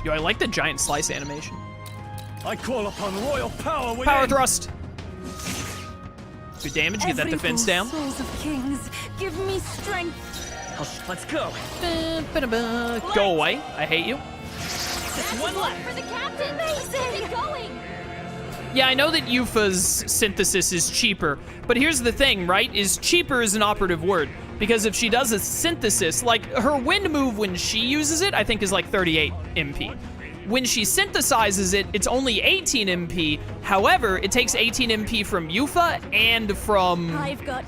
Yo, I like the giant slice animation. I call upon royal power within. Power thrust. Good damage, get that defense down. Souls of kings, give me strength. Let's go. Go away, I hate you. Just one left for the captain. Amazing. Keep going. Yeah, I know that Yufa's synthesis is cheaper, but here's the thing, right? Is cheaper is an operative word. Because if she does a synthesis, like her wind move when she uses it, I think is like 38 MP. When she synthesizes it, it's only 18 MP. However, it takes 18 MP from Yufa and from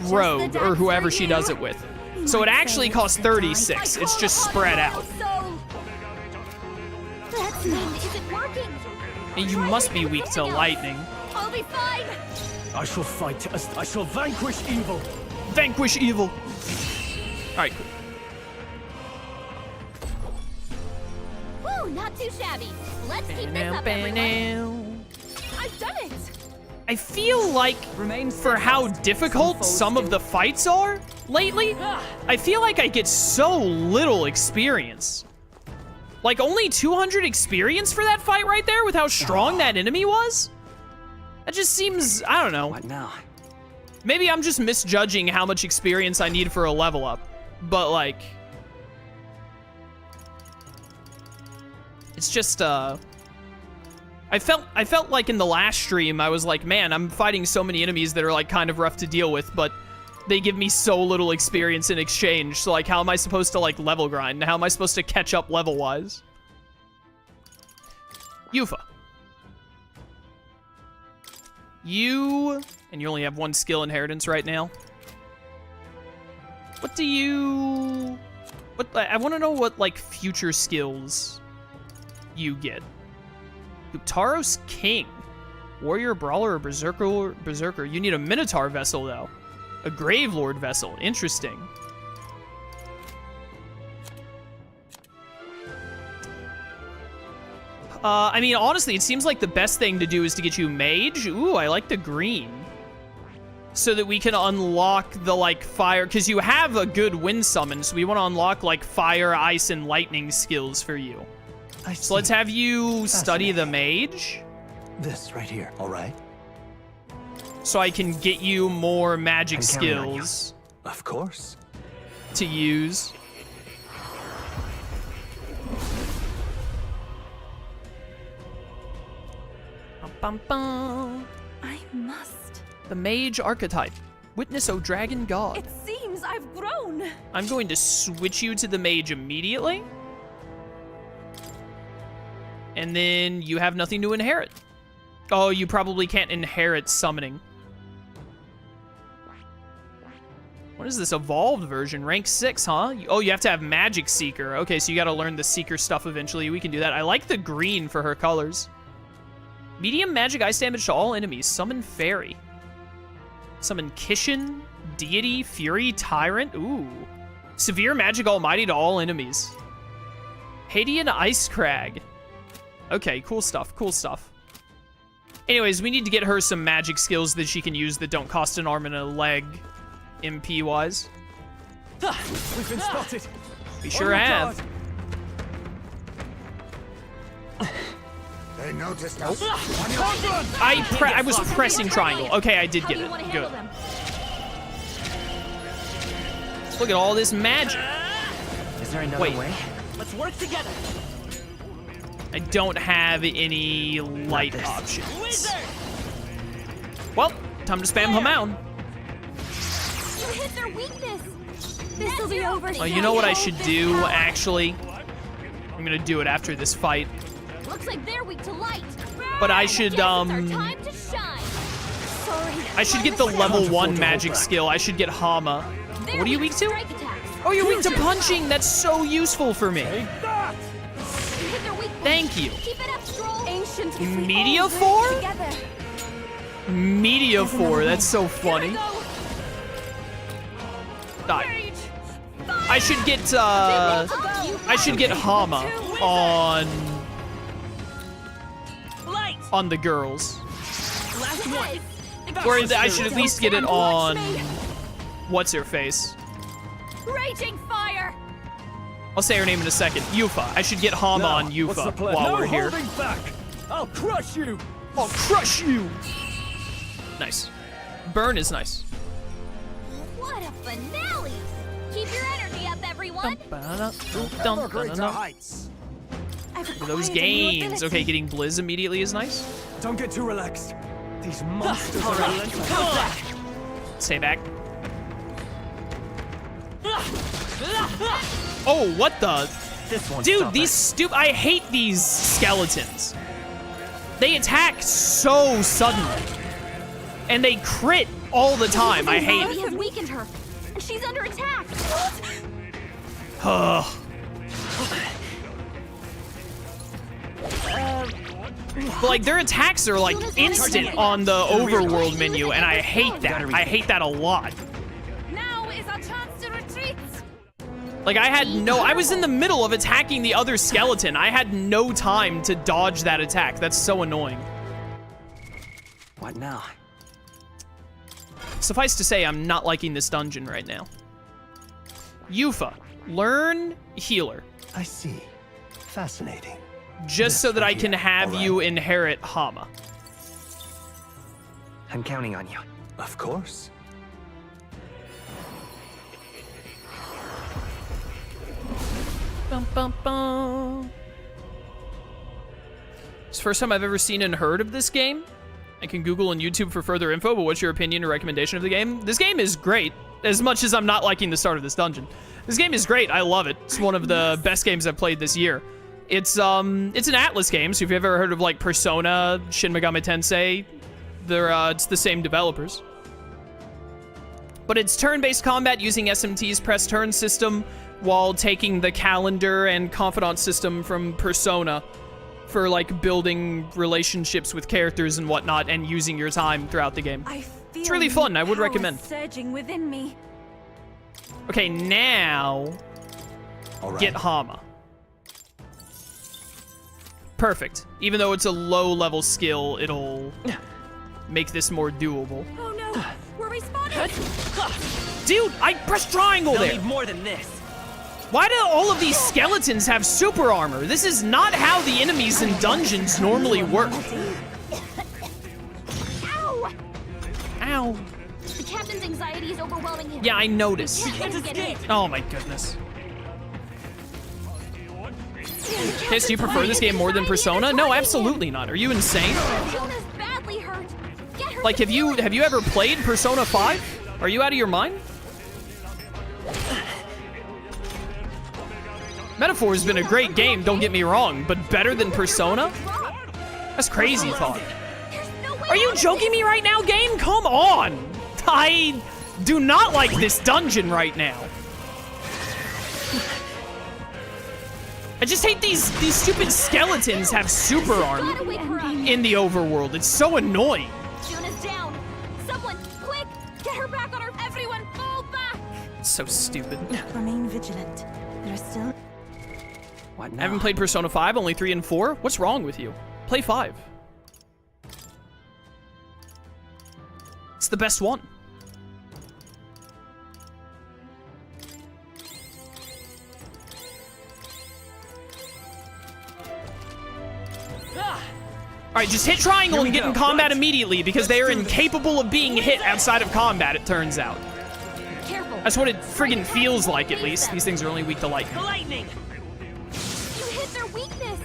Rogue, or whoever she does it with. So it actually costs 36. It's just spread out. That's not. Is it working? And you must be weak to lightning. I'll be fine. I shall fight. I shall vanquish evil. Vanquish evil. All right, Woo, not too shabby. Let's keep this up, everyone. I've done it. I feel like for how difficult some of the fights are lately, I feel like I get so little experience. Like only 200 experience for that fight right there with how strong that enemy was? That just seems, I don't know. What now? Maybe I'm just misjudging how much experience I need for a level up. But like, it's just, I felt like in the last stream, I was like, man, I'm fighting so many enemies that are like kind of rough to deal with, but they give me so little experience in exchange. So like, how am I supposed to like level grind? How am I supposed to catch up level wise? Yufa. And you only have one skill inheritance right now. What do you... I want to know what, like, future skills you get. Taros King. Warrior, Brawler, or Berserker. You need a Minotaur vessel, though. A Gravelord vessel. Interesting. I mean, honestly, it seems like the best thing to do is to get you Mage. Ooh, I like the green. So that we can unlock the, like, fire, because you have a good wind summon, so we want to unlock, like, fire, ice, and lightning skills for you. So let's have you study the mage. This right here, all right? So I can get you more magic skills. Of course. To use. Bum, bum. I must. The mage archetype. Witness, O dragon god. It seems I've grown. I'm going to switch you to the mage immediately. And then you have nothing to inherit. Oh, you probably can't inherit summoning. What is this evolved version? Rank 6, huh? Oh, you have to have Magic Seeker. Okay, so you gotta learn the Seeker stuff eventually. We can do that. I like the green for her colors. Medium magic ice damage to all enemies. Summon Fairy. Summon Kishin, Deity, Fury, Tyrant. Ooh. Severe magic almighty to all enemies. Hadean Ice Crag. Okay, cool stuff, cool stuff. Anyways, we need to get her some magic skills that she can use that don't cost an arm and a leg, MP-wise. We've been spotted. We sure have. They noticed us. I was pressing triangle. Okay, I did get it. Good. Look at all this magic. Is there another way? Let's work together. I don't have any light options. Well, time to spam Hamound. You hit their weakness. This'll be over. Oh, you know what I should do, actually? I'm gonna do it after this fight. Looks like they're weak to light. But I should, Time to shine. Sorry. I should get the level 1 magic skill. I should get Hama. What are you weak to? Strike attacks. Oh, you're weak to punching. That's so useful for me. You hit their weakness. Thank you. Keep it up, Stroll. Ancient. Media 4? Together. Media 4. That's so funny. Die. I should get Hama on the girls. Last one. Or I should at least get it on what's her face. Raging fire. I'll say her name in a second. Yufa. I should get Hama Now, on what's the Yufa plan? while No we're here. holding back. I'll crush you. I'll crush you. Nice. Burn is nice. What a finale! Keep your energy up, everyone. Ever greater heights. I've Those acquired a new gains. ability. Okay, getting Blizz immediately is nice. Don't get too relaxed. These monsters are relentless. Stay back. Oh, what the? This one's Dude, these stupid. I hate these skeletons. They attack so suddenly. And they crit all the time. I hate We it. have weakened her, and she's under attack. Ugh. But like their attacks are like instant on the overworld menu, and I hate that. I hate that a lot. Now is our chance to retreat. Like I was in the middle of attacking the other skeleton. I had no time to dodge that attack. That's so annoying. What now? Suffice to say, I'm not liking this dungeon right now. Yufa, learn healer. I see. Fascinating. Just so that I can have All right. you inherit Hama. I'm counting on you. Of course. Bum, bum, bum. It's the first time I've ever seen and heard of this game. I can Google and YouTube for further info, but what's your opinion or recommendation of the game? This game is great, as much as I'm not liking the start of this dungeon. This game is great. I love it. It's one of the best games I've played this year. It's an Atlus game, so if you've ever heard of like Persona, Shin Megami Tensei, it's the same developers. But it's turn-based combat using SMT's press turn system while taking the calendar and confidant system from Persona for like building relationships with characters and whatnot and using your time throughout the game. I feel It's really fun. I would power recommend. surging within me. Okay, now All right. get Hama. Perfect. Even though it's a low-level skill, it'll make this more doable. Oh no, we're respawning. Dude, I pressed triangle They'll there. need more than this. Why do all of these skeletons have super armor? This is not how the enemies in dungeons normally work. Ow! Ow. The captain's anxiety is overwhelming him. Yeah, I noticed. Can't let him get hit. Oh my goodness. Kiss, do you prefer this game more than Persona? No, absolutely not. Are you insane? Jonah's badly hurt. Get her Like, have you ever played Persona 5? Are you out of your mind? Metaphor has been a great game, don't get me wrong, but better than Persona? That's crazy thought. There's no way Are you out of joking me right now, game? Come on! I do not like this dungeon right now. I just hate these stupid skeletons have super this. armor Gotta wake her up. in the overworld. It's so annoying. Jonah's down. Someone, quick, get her back on her. Everyone fall back. It's so stupid. Remain vigilant. There are still. What I now? haven't played Persona 5, only 3 and 4. What's wrong with you? Play 5. It's the best one. Alright, just hit triangle and get in combat immediately because they are incapable of being hit outside of combat, it turns out. Careful. That's what it friggin' feels like, at least. These things are only weak to lightning. Lightning. You hit their weakness.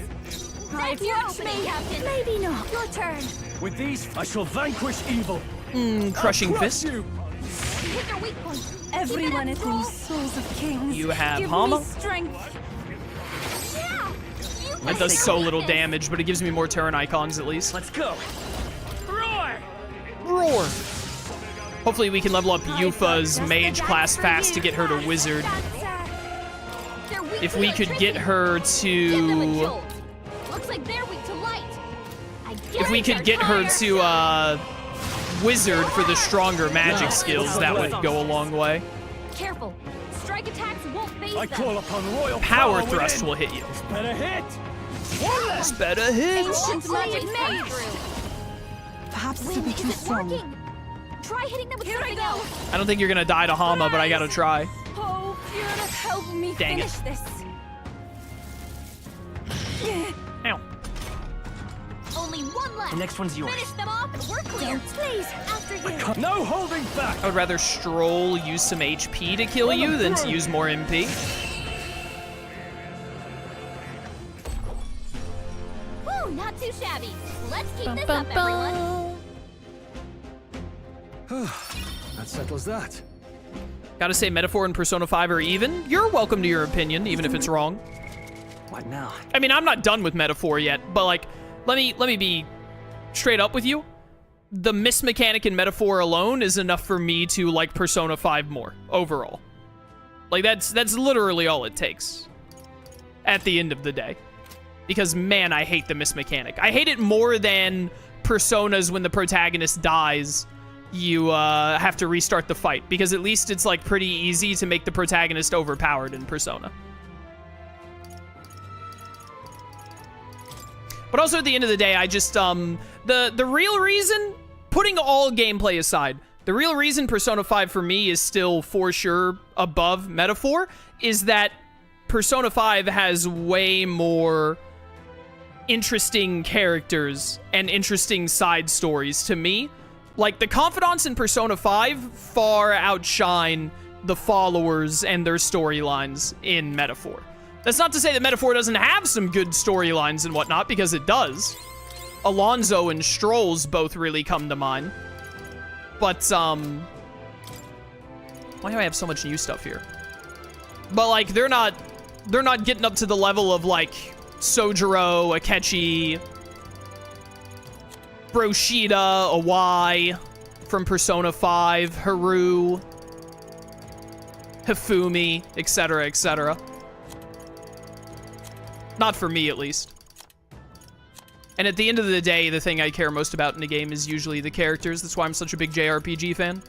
Right, That's your watch opening, me. Captain. Maybe not. Your turn. With these, I shall vanquish evil. Crushing I'll crush fist. you. You hit their weak point. Everyone Keep is it up, these souls of kings. You have Give Hama? me strength. Yeah. You It must does take so a little weakness. damage, but it gives me more turn icons at least. Let's go. Roar. Roar! Hopefully we can level up Yufa's mage class fast to get her to wizard. They're weak If to we could get electricity. her Give them a to... jolt. Looks like they're weak to light. I If we could get her to, wizard for the stronger magic skills, that would go a long way. Careful. Strike attacks won't phase I them. call upon royal Power power thrust within. will hit you. Better hit. It's better hit. Ancient magic Blade mage. through. Perhaps to Win, be is too it strong. working? Try hitting them with something else. I don't think you're gonna die to Hama, but I gotta try. Oh, Fiona, help me Dang it. finish this. left. The next one's yours. Finish them off and we're clear. Please, after you. No holding back! I would rather Stroll use some HP to kill you than to use more MP. Woo, not too shabby. Let's keep this up, everyone. That settles that. Gotta say, Metaphor and Persona 5 are even. You're welcome to your opinion, even if it's wrong. What now? I mean, I'm not done with Metaphor yet, but like, let me be straight up with you. The miss mechanic in Metaphor alone is enough for me to like Persona 5 more overall. Like that's literally all it takes at the end of the day. Because man, I hate the miss mechanic. I hate it more than Personas when the protagonist dies. You have to restart the fight, because at least it's like pretty easy to make the protagonist overpowered in Persona. But also at the end of the day, I just, the real reason, putting all gameplay aside, the real reason Persona 5 for me is still for sure above Metaphor is that Persona 5 has way more interesting characters and interesting side stories to me. Like, the confidants in Persona 5 far outshine the followers and their storylines in Metaphor. That's not to say that Metaphor doesn't have some good storylines and whatnot, because it does. Alonzo and Stroll's both really come to mind. But, why do I have so much new stuff here? But, like, they're not getting up to the level of, like, Sojiro, Akechi, Broshida, Awai from Persona 5, Haru, Hifumi, etc., etc. Not for me, at least. And at the end of the day, the thing I care most about in a game is usually the characters. That's why I'm such a big JRPG fan.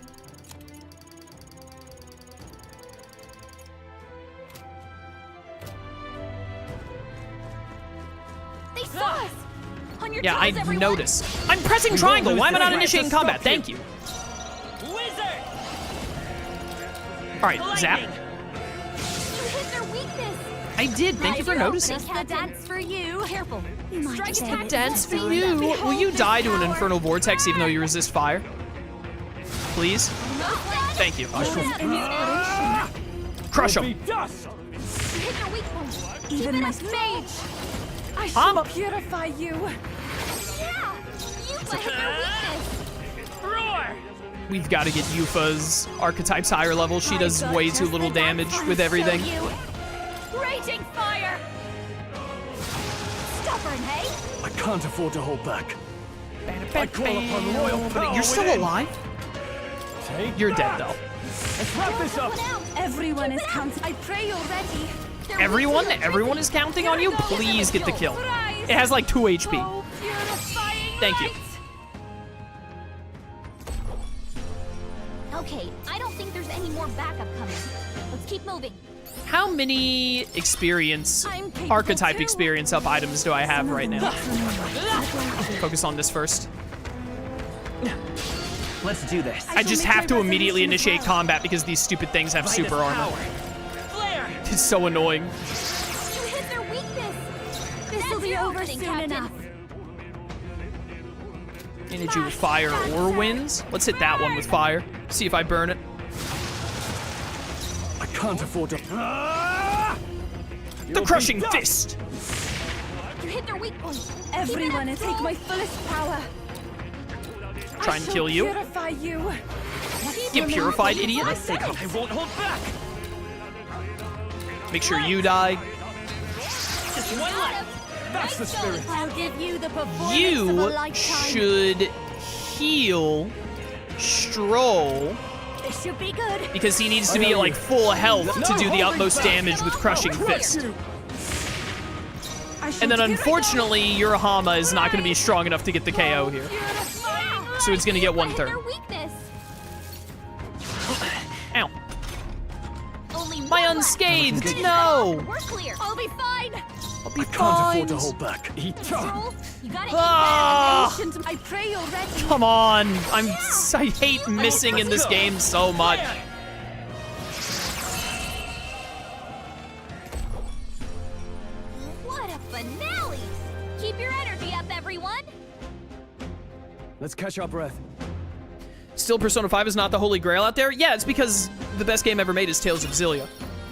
They saw us! On your Yeah, toes, I everyone. noticed. I'm pressing triangle. Why am I not initiating combat? Thank you. Wizard! All right, Zap. You hit their weakness. I did. Thank you for noticing. Just the dance for you. Careful. Strike attack. Dance for you. Will you die to an infernal vortex even though you resist fire? Please? Thank you. Crush him. Dust! You hit their weak point. Even my Mage. I shall Mama. purify you. Yeah. You hit their weakness. Roar! We've got to get Yufa's archetypes higher level. She does way too little damage with everything. Raging fire. Stubborn, hey? I can't afford to hold back. I call upon royal power. You're still within. alive? Take You're dead, that. though. Let's wrap this up. Everyone is counting. I pray already. Everyone? Everyone is counting on you? Please get the kill. It has like 2 HP. Oh, purifying Thank you. light. Okay, I don't think there's any more backup coming. Let's keep moving. How many experience, I'm capable archetype too. experience up items do I have right now? Focus on this first. Let's do this. I just have to immediately initiate combat because these stupid things have super armor. Flare! It's so annoying. You hit their weakness. This'll be over soon enough. I need you with fire or winds. Let's hit that one with fire. See if I burn it. I can't afford to. The crushing fist. You hit their weak point. Everyone is take my fullest power. Try and kill you. Purify you. Get purified, idiot. I won't hold back. Make sure you die. Just one left. That's the spirit. I'll give you the performance of a You lifetime. should heal Stroll This should be good. because he needs to be at like full health to do the utmost damage with crushing fist. And then unfortunately, Urahama is not going to be strong enough to get the KO here. So it's going to get 1/3. Their weakness. Ow. Only My one left. unscathed, Finish no. it off. We're clear. I'll be fine. I'll be I can't afford to fine. hold back. Eat Roll. You gotta eat Ah, Ancient, I pray already. come on. I hate missing in this game so much. that. What a finale. Keep your energy up, everyone. Let's catch our breath. Still, Persona 5 is not the holy grail out there? Yeah, it's because the best game ever made is Tales of Xillia,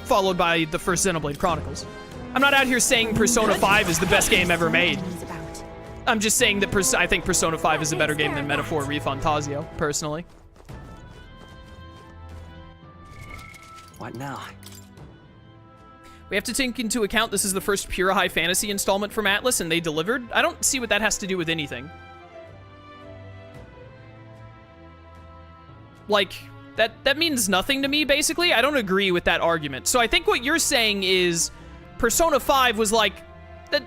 followed by the first Xenoblade Chronicles. I'm not out here saying Persona 5 is the best game ever made. I'm just saying that I think Persona 5 is a better game than Metaphor ReFantazio, personally. What now? We have to take into account this is the first pure high fantasy installment from Atlus, and they delivered. I don't see what that has to do with anything. Like, that means nothing to me, basically. I don't agree with that argument. So I think what you're saying is Persona 5 was like,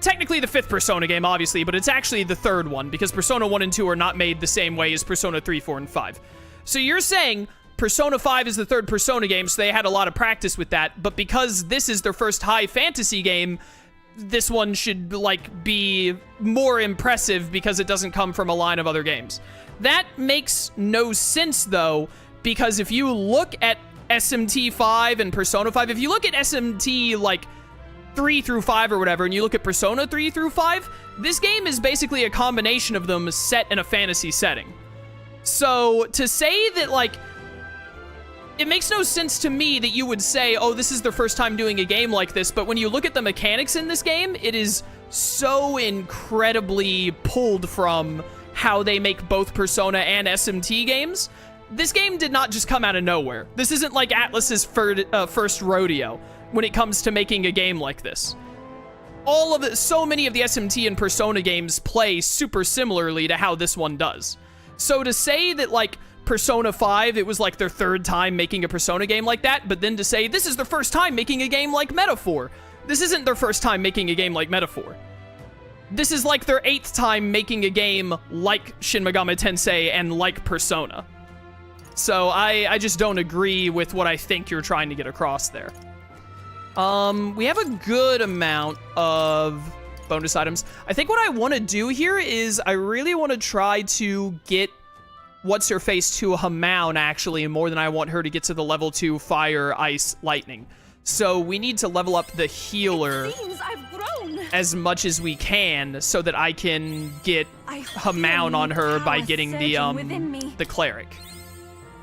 technically the 5th Persona game, obviously, but it's actually the 3rd one, because Persona 1 and 2 are not made the same way as Persona 3, 4, and 5. So you're saying Persona 5 is the 3rd Persona game, so they had a lot of practice with that, but because this is their first high fantasy game, this one should, like, be more impressive because it doesn't come from a line of other games. That makes no sense, though, because if you look at SMT 5 and Persona 5, if you look at SMT, like, 3 through 5 or whatever, and you look at Persona 3 through 5, this game is basically a combination of them set in a fantasy setting. So, to say that, like, it makes no sense to me that you would say, oh, this is their first time doing a game like this, but when you look at the mechanics in this game, it is so incredibly pulled from how they make both Persona and SMT games. This game did not just come out of nowhere. This isn't like Atlus's first rodeo when it comes to making a game like this. All of it, so many of the SMT and Persona games play super similarly to how this one does. So to say that, like, Persona 5, it was like their 3rd time making a Persona game like that, but then to say this is their first time making a game like Metaphor. This isn't their first time making a game like Metaphor. This is like their 8th time making a game like Shin Megami Tensei and like Persona. So I just don't agree with what I think you're trying to get across there. We have a good amount of bonus items. I think what I want to do here is I really want to try to get What's-Her-Face to Hamaun, actually, more than I want her to get to the level 2 Fire, Ice, Lightning. So we need to level up the healer as much as we can so that I can get Hamaun on her by getting the cleric.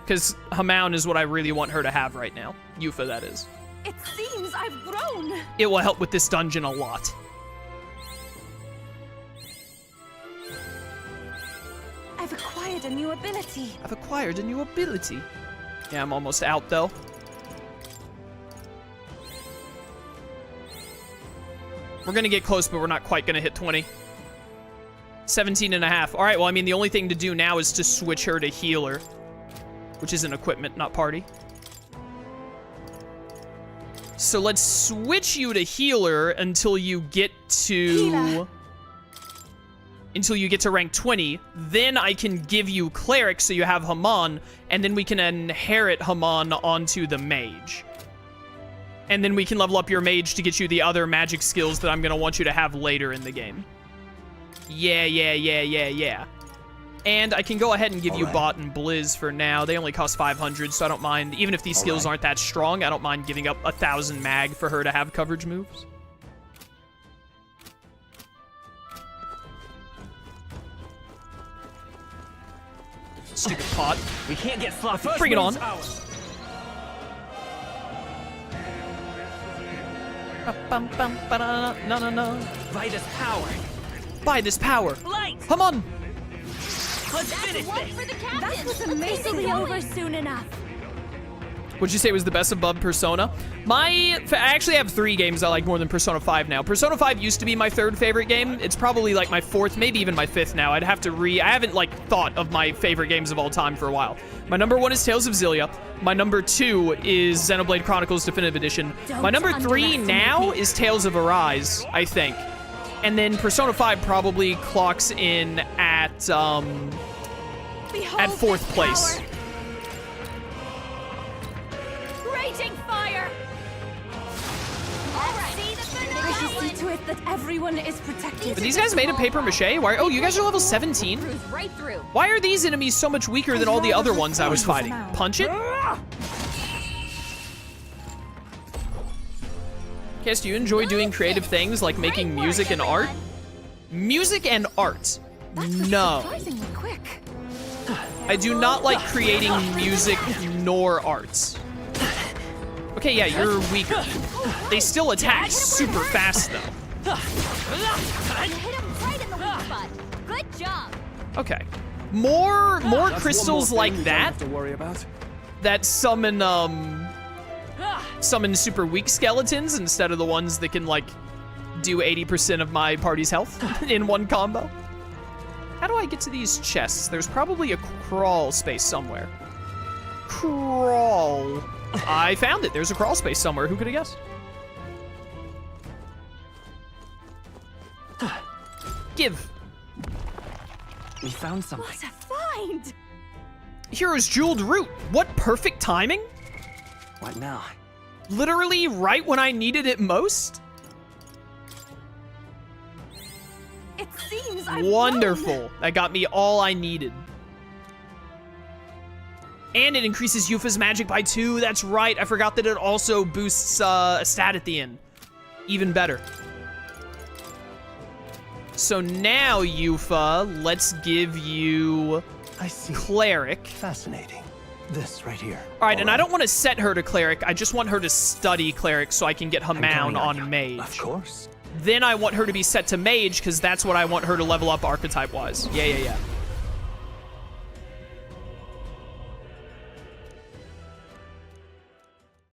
Because Hamaun is what I really want her to have right now. Yufa, that is. It seems I've grown. It will help with this dungeon a lot. I've acquired a new ability. Yeah, I'm almost out, though. We're gonna get close, but we're not quite gonna hit 20. 17 and a half. All right, well, I mean, the only thing to do now is to switch her to healer, which is an equipment, not party. So let's switch you to healer until you get to... Until you get to rank 20. Then I can give you cleric so you have Haman, and then we can inherit Haman onto the mage. And then we can level up your mage to get you the other magic skills that I'm going to want you to have later in the game. Yeah. And I can go ahead and give you Bot and Blizz for now. They only cost 500, so I don't mind. Even if these skills aren't that strong, I don't mind giving up 1,000 mag for her to have coverage moves. Stupid pot. We can't get sloppy. Bring it on. No. Buy this power. Light. Come on. Let's finish this. That was amazingly over soon enough. Would you say it was the best above Persona? I actually have 3 games I like more than Persona 5 now. Persona 5 used to be my 3rd favorite game. It's probably like my 4th, maybe even my 5th now. I'd have to I haven't like thought of my favorite games of all time for a while. My number 1 is Tales of Xillia. My number 2 is Xenoblade Chronicles Definitive Edition. My number 3 now is Tales of Arise, I think. And then Persona 5 probably clocks in at 4th place. Raging fire! I shall see to it that everyone is protected. But these guys made of paper mache? Why? Oh, you guys are level 17? Right through. Why are these enemies so much weaker than all the other ones I was fighting? Punch it? Cass, do you enjoy doing creative things like making music and art? Music and art? No. Surprisingly quick. I do not like creating music nor arts. Okay, yeah, you're weaker. They still attack super fast, though. You hit him right in the weak spot. Good job. Okay. More crystals like Don't that have to worry about. that summon super weak skeletons instead of the ones that can, like, do 80% of my party's health in one combo. How do I get to these chests? There's probably a crawl space somewhere. Crawl. I found it. There's a crawl space somewhere. Who could have guessed? Give. We found something. What a find! Hero's jeweled root. What perfect timing? What now? Literally right when I needed it most? It seems I've Wonderful. won. That got me all I needed. And it increases Yufa's magic by 2. That's right. I forgot that it also boosts a stat at the end. Even better. So now, Yufa, let's give you I see. Cleric. Fascinating. This right here. All right, and I don't want to set her to Cleric. I just want her to study Cleric so I can get Hamoun on Mage. Of course. Then I want her to be set to Mage because that's what I want her to level up archetype-wise. Yeah.